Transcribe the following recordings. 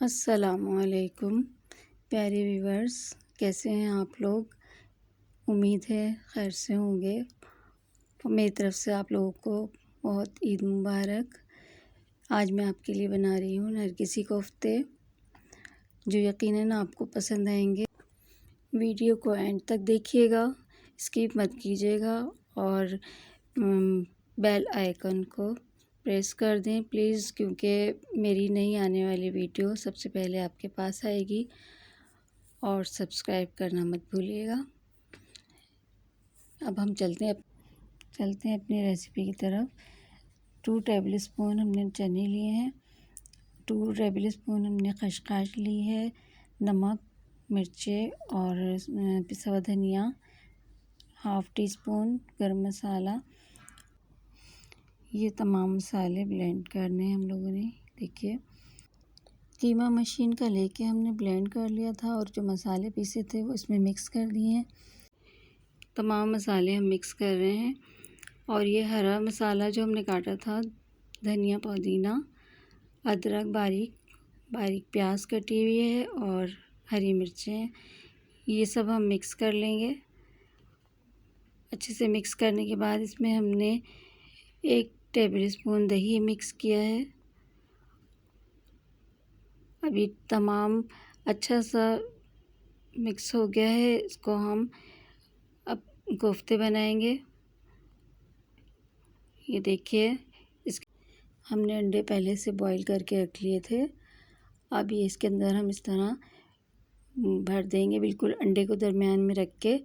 अस्सलामुअलैकुम प्यारे व्यूवर्स, कैसे हैं आप लोग। उम्मीद है खैर से होंगे। मेरी तरफ़ से आप लोगों को बहुत ईद मुबारक। आज मैं आपके लिए बना रही हूँ नरगिसी कोफ्ते, जो यकीनन आपको पसंद आएंगे। वीडियो को एंड तक देखिएगा, स्किप मत कीजिएगा और बेल आइकन को प्रेस कर दें प्लीज़, क्योंकि मेरी नई आने वाली वीडियो सबसे पहले आपके पास आएगी। और सब्सक्राइब करना मत भूलिएगा। अब हम चलते हैं अपनी रेसिपी की तरफ। 2 टेबल स्पून हमने चने लिए हैं, 2 टेबल स्पून हमने खसखस ली है, नमक, मिर्चें और पिसा हुआ धनिया, हाफ़ टी स्पून गरम मसाला। ये तमाम मसाले ब्लेंड करने हैं हम लोगों ने। देखिए, कीमा मशीन का लेके हमने ब्लेंड कर लिया था और जो मसाले पीसे थे वो इसमें मिक्स कर दिए हैं। तमाम मसाले हम मिक्स कर रहे हैं। और ये हरा मसाला जो हमने काटा था, धनिया, पुदीना, अदरक, बारीक प्याज कटी हुई है और हरी मिर्चें, ये सब हम मिक्स कर लेंगे। अच्छे से मिक्स करने के बाद इसमें हमने 1 टेबल स्पून दही मिक्स किया है। अभी तमाम अच्छा सा मिक्स हो गया है। इसको हम अब कोफ्ते बनाएंगे। ये देखिए, हमने अंडे पहले से बॉईल करके रख लिए थे। अब ये इसके अंदर हम इस तरह भर देंगे, बिल्कुल अंडे को दरमियान में रख के,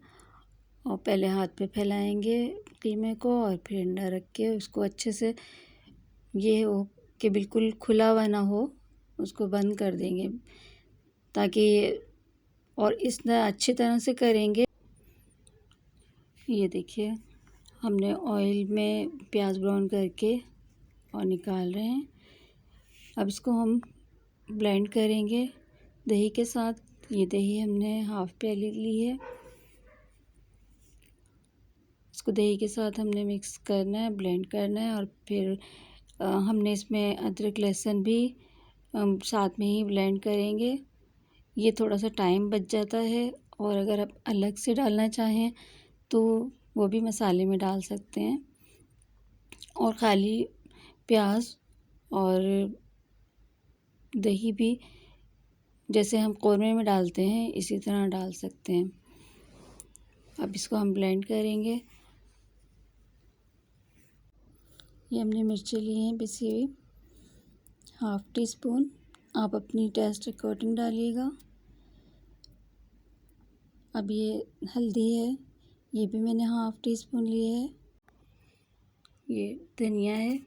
और पहले हाथ पे फैलाएंगे कीमे को और फिर अंडा रख के उसको अच्छे से, ये हो कि बिल्कुल खुला हुआ ना हो, उसको बंद कर देंगे ताकि, और इस तरह अच्छी तरह से करेंगे। ये देखिए, हमने ऑयल में प्याज ब्राउन करके और निकाल रहे हैं। अब इसको हम ब्लेंड करेंगे दही के साथ। ये दही हमने हाफ़ प्याली ली है, इसको दही के साथ हमने मिक्स करना है, ब्लेंड करना है। और फिर हमने इसमें अदरक लहसुन भी साथ में ही ब्लेंड करेंगे। ये थोड़ा सा टाइम बच जाता है, और अगर आप अलग से डालना चाहें तो वो भी मसाले में डाल सकते हैं, और ख़ाली प्याज और दही भी जैसे हम क़ोरमे में डालते हैं इसी तरह डाल सकते हैं। अब इसको हम ब्लेंड करेंगे। ये हमने मिर्ची ली हैं पिसी हुई, हाफ़ टी स्पून, आप अपनी टेस्ट अकॉर्डिंग डालिएगा। अब ये हल्दी है, ये भी मैंने हाफ़ टी स्पून ली है। ये धनिया है,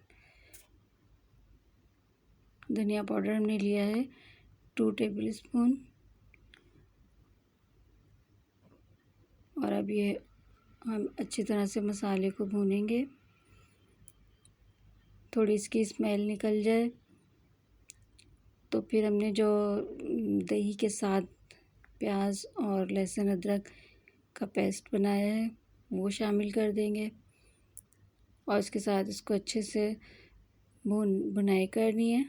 धनिया पाउडर हमने लिया है 2 टेबल स्पून। और अब ये हम अच्छी तरह से मसाले को भूनेंगे, थोड़ी इसकी स्मेल निकल जाए तो फिर हमने जो दही के साथ प्याज और लहसुन अदरक का पेस्ट बनाया है वो शामिल कर देंगे, और इसके साथ इसको अच्छे से भुनाई करनी है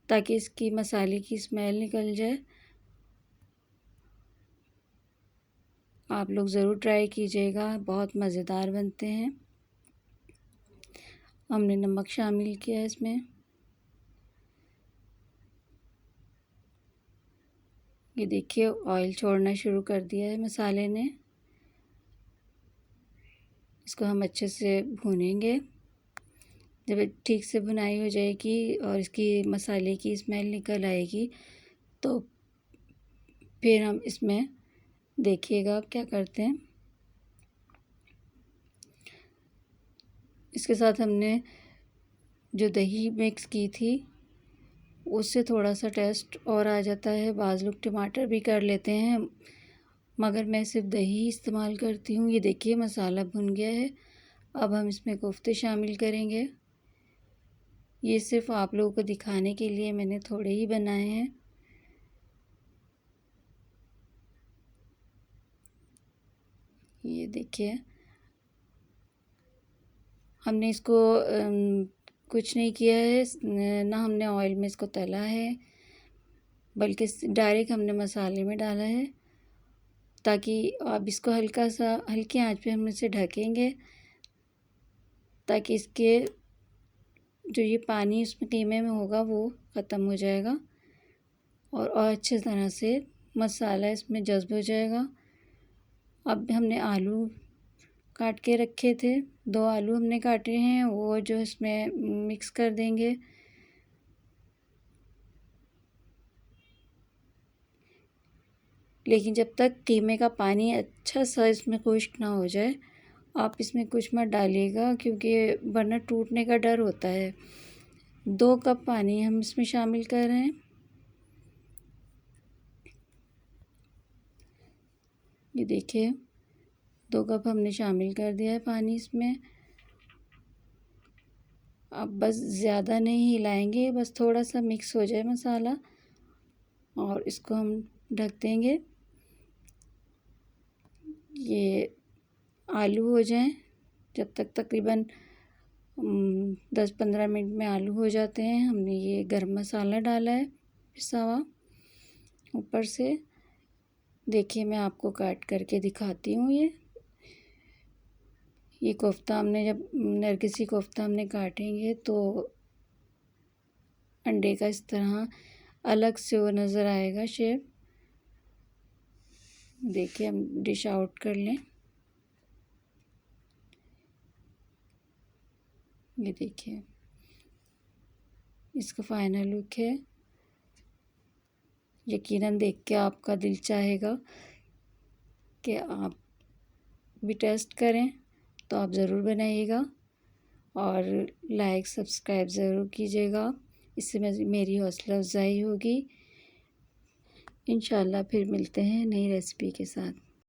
ताकि इसकी मसाले की स्मेल निकल जाए। आप लोग ज़रूर ट्राई कीजिएगा, बहुत मज़ेदार बनते हैं। हमने नमक शामिल किया है इसमें। ये देखिए, ऑयल छोड़ना शुरू कर दिया है मसाले ने। इसको हम अच्छे से भूनेंगे। जब ठीक से भुनाई हो जाएगी और इसकी मसाले की स्मेल निकल आएगी तो फिर हम इसमें, देखिएगा आप क्या करते हैं, इसके साथ हमने जो दही मिक्स की थी उससे थोड़ा सा टेस्ट और आ जाता है। बाज़ लोग टमाटर भी कर लेते हैं, मगर मैं सिर्फ दही इस्तेमाल करती हूँ। ये देखिए, मसाला भुन गया है। अब हम इसमें कोफ्ते शामिल करेंगे। ये सिर्फ आप लोगों को दिखाने के लिए मैंने थोड़े ही बनाए हैं। ये देखिए, हमने इसको कुछ नहीं किया है, ना हमने ऑयल में इसको तला है बल्कि डायरेक्ट हमने मसाले में डाला है, ताकि अब इसको हल्का सा हल्की आंच पे हम इसे ढकेंगे, ताकि इसके जो ये पानी उसमें कीमे में होगा वो ख़त्म हो जाएगा और अच्छे तरह से मसाला इसमें जज़्ब हो जाएगा। अब हमने आलू काट के रखे थे, 2 आलू हमने काटे हैं, वो जो इसमें मिक्स कर देंगे। लेकिन जब तक कीमे का पानी अच्छा सा इसमें खुश्क ना हो जाए, आप इसमें कुछ मत डालिएगा, क्योंकि वरना टूटने का डर होता है। 2 कप पानी हम इसमें शामिल कर रहे हैं। ये देखिए 2 कप हमने शामिल कर दिया है पानी इसमें। अब बस ज़्यादा नहीं हिलाएंगे, बस थोड़ा सा मिक्स हो जाए मसाला और इसको हम ढक देंगे। ये आलू हो जाएं, जब तक तकरीबन 10-15 मिनट में आलू हो जाते हैं। हमने ये गरम मसाला डाला है पिसा हुआ ऊपर से। देखिए मैं आपको काट करके दिखाती हूँ। ये कोफ्ता हमने जब नरगिसी कोफ्ता हमने काटेंगे तो अंडे का इस तरह अलग से वो नज़र आएगा शेप। देखिए हम डिश आउट कर लें। ये देखिए इसका फाइनल लुक है। यकीनन देख के आपका दिल चाहेगा कि आप भी टेस्ट करें, तो आप ज़रूर बनाइएगा और लाइक सब्सक्राइब ज़रूर कीजिएगा। इससे मेरी हौसला अफ़ज़ाई होगी। इंशाल्लाह फिर मिलते हैं नई रेसिपी के साथ।